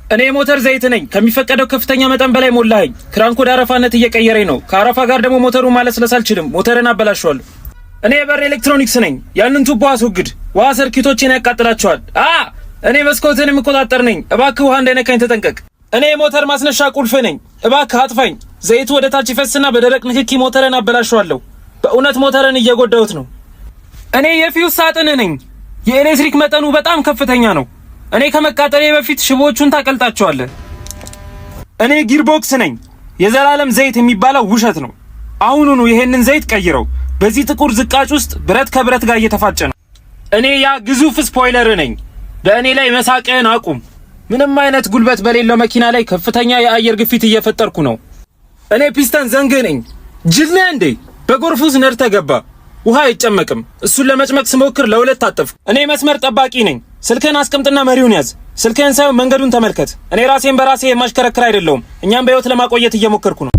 እኔ ሞተር ዘይት ነኝ። ከሚፈቀደው ከፍተኛ መጠን በላይ ሞላኸኝ። ክራንኩ ወደ አረፋነት እየቀየረኝ ነው። ከአረፋ ጋር ደግሞ ሞተሩን ማለስለስ አልችልም። ሞተርን አበላሸዋለሁ። እኔ የበር ኤሌክትሮኒክስ ነኝ። ያንን ቱቦ አስወግድ። ውሃ ሰርኪቶችን ያቃጥላቸዋል። እኔ መስኮትን የምቆጣጠር ነኝ። እባክህ ውሃ እንዳይነካኝ ተጠንቀቅ። እኔ የሞተር ማስነሻ ቁልፍ ነኝ። እባክህ አጥፋኝ። ዘይቱ ወደ ታች ይፈስና በደረቅ ንክኪ ሞተርን አበላሸዋለሁ። በእውነት ሞተርን እየጎዳሁት ነው። እኔ የፊውዝ ሳጥን ነኝ። የኤሌክትሪክ መጠኑ በጣም ከፍተኛ ነው። እኔ ከመቃጠሌ በፊት ሽቦቹን ታቀልጣቸዋለህ። እኔ ጊርቦክስ ነኝ። የዘላለም ዘይት የሚባለው ውሸት ነው። አሁኑኑ ይሄንን ዘይት ቀይረው። በዚህ ጥቁር ዝቃጭ ውስጥ ብረት ከብረት ጋር እየተፋጨ ነው። እኔ ያ ግዙፍ ስፖይለር ነኝ። በእኔ ላይ መሳቅህን አቁም። ምንም አይነት ጉልበት በሌለው መኪና ላይ ከፍተኛ የአየር ግፊት እየፈጠርኩ ነው። እኔ ፒስተን ዘንግ ነኝ። ጅል ነህ እንዴ? በጎርፍ ውስጥ ነድተህ ገባ። ውሃ አይጨመቅም። እሱን ለመጭመቅ ስሞክር ለሁለት ታጠፍኩ። እኔ መስመር ጠባቂ ነኝ። ስልክህን አስቀምጥና መሪውን ያዝ። ስልክህን ሳይሆን መንገዱን ተመልከት። እኔ ራሴን በራሴ የማሽከረክር አይደለሁም። እኛም በህይወት ለማቆየት እየሞከርኩ ነው።